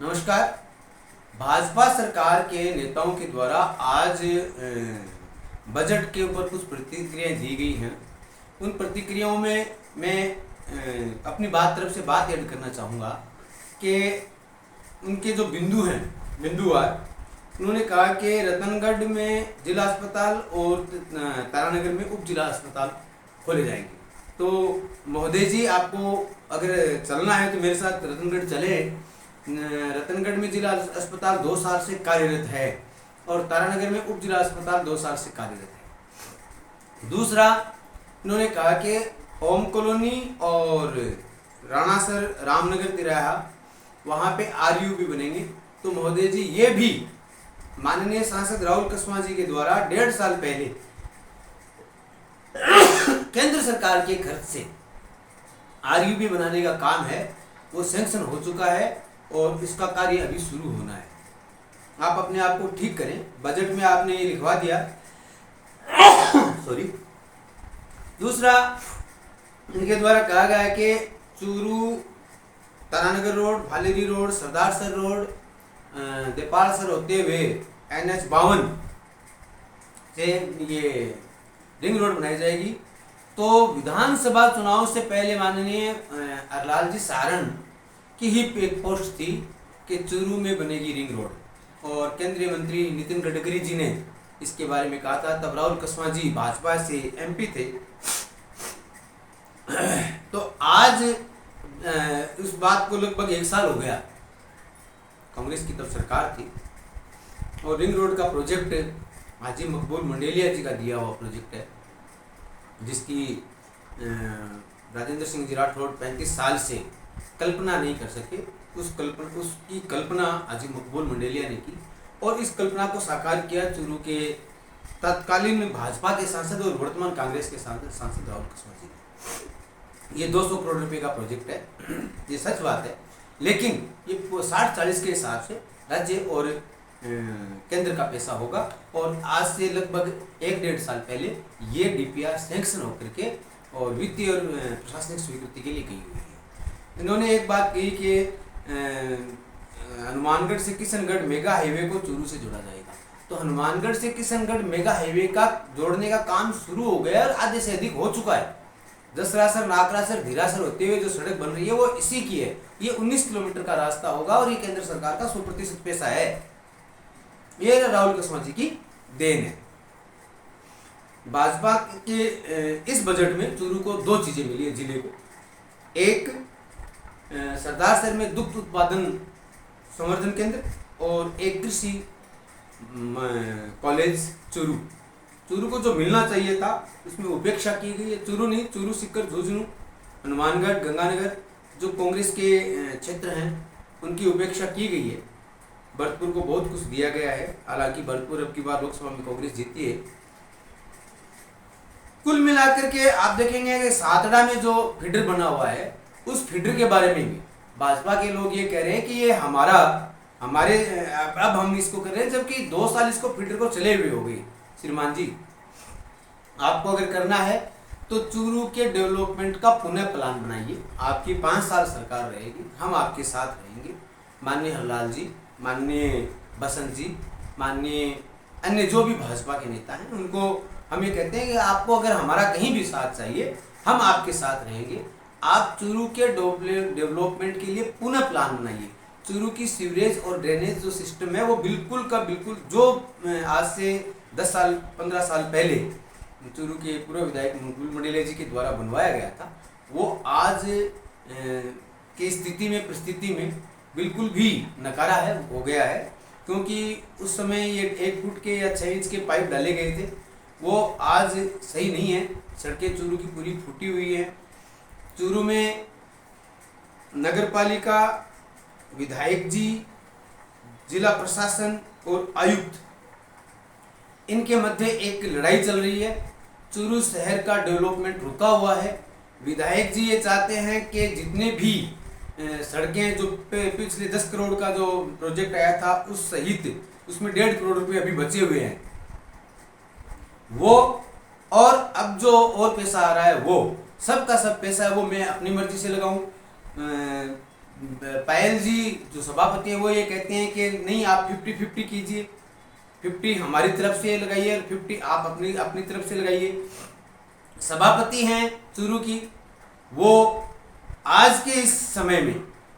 नमस्कार। भाजपा सरकार के नेताओं के द्वारा आज बजट के ऊपर कुछ प्रतिक्रियाएं दी गई हैं। उन प्रतिक्रियाओं में मैं अपनी तरफ से बात ऐड करना चाहूँगा कि उनके जो बिंदुवार उन्होंने कहा कि रतनगढ़ में जिला अस्पताल और तारानगर में उप जिला अस्पताल खोले जाएंगे। तो महोदय जी, आपको अगर चलना है तो मेरे साथ रतनगढ़ चले। रतनगढ़ में जिला अस्पताल 2 साल से कार्यरत है और तारानगर में उप जिला अस्पताल 2 साल से कार्यरत है। दूसरा, उन्होंने कहा कि ओम कॉलोनी और राणासर रामनगर तिराहा वहाँ पे आरयू भी बनेंगे। तो महोदय जी, ये भी माननीय सांसद राहुल कसवा जी के द्वारा 1.5 साल पहले केंद्र सरकार के खर्च से आरयूबी बनाने का काम है, वो सैंक्शन हो चुका है और इसका कार्य अभी शुरू होना है। आप अपने आप को ठीक करें। बजट में आपने ये लिखवा दिया सॉरी। दूसरा, इनके द्वारा कहा गया है कि चूरू तारानगर रोड, भालेरी रोड, सरदार सर रोड, देपाल सर होते हुए NH 52 से ये रिंग रोड बनाई जाएगी। तो विधानसभा चुनाव से पहले माननीय अरलाल जी सारण की ही एक पोस्ट थी कि चूरू में बनेगी रिंग रोड और केंद्रीय मंत्री नितिन गडकरी जी ने इसके बारे में कहा था। तब राहुल कसवा जी भाजपा से MP थे। तो आज उस बात को लगभग 1 साल हो गया। कांग्रेस की तब सरकार थी और रिंग रोड का प्रोजेक्ट हाजी मकबूल मंडेलिया जी का दिया हुआ प्रोजेक्ट है, जिसकी राजेंद्र सिंह जी राठौड़ 35 साल से कल्पना नहीं कर सके। उसकी कल्पना हाजी मकबूल मंडेलिया ने की और इस कल्पना को साकार किया चूरू के तत्कालीन भाजपा के सांसद और वर्तमान कांग्रेस के सांसद राहुल कसवा जी ने। ये 200 करोड़ रुपए का प्रोजेक्ट है, ये सच बात है। लेकिन ये 60-40 के हिसाब से राज्य और केंद्र का पैसा होगा और आज से लगभग 1-1.5 साल पहले ये DPR सैंक्शन होकर के और वित्तीय और प्रशासनिक स्वीकृति के लिए गई हुई है। इन्होंने एक बात कही कि हनुमानगढ़ से किशनगढ़ मेगा हाईवे को चूरू से जोड़ा जाएगा। तो हनुमानगढ़ से किशनगढ़ मेगा हाईवे का जोड़ने का काम शुरू हो गया और आधे से अधिक हो चुका है। दसरासर, नाकरासर, धीरासर होते हुए जो सड़क बन रही है वो इसी की है। ये 19 किलोमीटर का रास्ता होगा और ये केंद्र सरकार का 100% पैसा है। ये राहुल कसवा जी की देन है। भाजपा के इस बजट में चूरू को 2 चीजें मिली है जिले को। एक, सरदार सर में दुग्ध उत्पादन संवर्धन केंद्र और एक कृषि कॉलेज चूरू को जो मिलना चाहिए था उसमें उपेक्षा की गई है। चूरू नहीं, चूरू, सीकर, झुंझुनू, हनुमानगढ़, गंगानगर जो कांग्रेस के क्षेत्र हैं उनकी उपेक्षा की गई है। भरतपुर को बहुत कुछ दिया गया है, हालांकि भरतपुर अब की बार लोकसभा में कांग्रेस जीती है। कुल मिलाकर के आप देखेंगे कि सातड़ा में जो फीडर बना हुआ है उस फीडर के बारे में भी भाजपा के लोग ये कह रहे हैं कि ये हमारे अब हम इसको कर रहे हैं, जबकि 2 साल इसको फीडर को चले हुए हो गई। श्रीमान जी, आपको अगर करना है तो चूरू के डेवलपमेंट का पुनः प्लान बनाइए। आपकी 5 साल सरकार रहेगी, हम आपके साथ रहेंगे। माननीय हरलाल जी, माननीय बसंत जी, माननीय अन्य जो भी भाजपा के नेता हैं, उनको हम ये कहते हैं कि आपको अगर हमारा कहीं भी साथ चाहिए हम आपके साथ रहेंगे। आप चूरू के डेवलपमेंट के लिए पुनः प्लान बनाइए। चूरू की सीवरेज और ड्रेनेज जो सिस्टम है वो बिल्कुल का बिल्कुल जो आज से 10 साल 15 साल पहले चूरू के पूर्व विधायक मकबूल मंडेलिया जी के द्वारा बनवाया गया था, वो आज की स्थिति में परिस्थिति में बिल्कुल भी नकारा है हो गया है। क्योंकि उस समय ये 1 फुट के या 6 इंच के पाइप डाले गए थे, वो आज सही नहीं है। सड़कें चूरू की पूरी फूटी हुई है। चूरू में नगर पालिका, विधायक जी, जिला प्रशासन और आयुक्त, इनके मध्य एक लड़ाई चल रही है। चूरू शहर का डेवलपमेंट रुका हुआ है। विधायक जी ये चाहते हैं कि जितने भी सड़कें जो पिछले 10 करोड़ का जो प्रोजेक्ट आया था उस सहित उसमें 1.5 करोड़ रुपए अभी बचे हुए हैं वो, और अब जो और पैसा आ रहा है वो सबका सब पैसा है वो मैं अपनी मर्जी से लगाऊं। पायल जी जो सभापति है वो ये कहते हैं कि नहीं, आप 50-50 कीजिए, 50 हमारी तरफ से लगाइए और 50 आप अपनी अपनी तरफ से लगाइए। सभापति हैं चूरू की, वो आज के इस समय में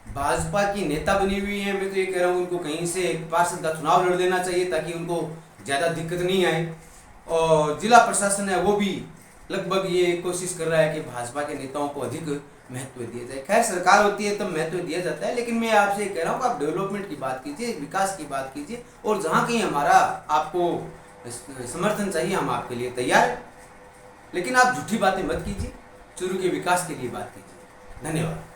भाजपा की नेता बनी हुई है। मैं तो ये कह रहा हूँ उनको कहीं से पार्षद का चुनाव लड़ देना चाहिए ताकि उनको ज़्यादा दिक्कत नहीं आए। और जिला प्रशासन है वो भी लगभग ये कोशिश कर रहा है कि भाजपा के नेताओं को अधिक महत्व दिया जाए। खैर सरकार होती है तब महत्व दिया जाता है, लेकिन मैं आपसे कह रहा हूँ कि आप डेवलपमेंट की बात कीजिए, विकास की बात कीजिए, और जहाँ कहीं हमारा आपको समर्थन चाहिए हम आपके लिए तैयार हैं, लेकिन आप झूठी बातें मत कीजिए, चूरू के विकास के लिए बात कीजिए। धन्यवाद।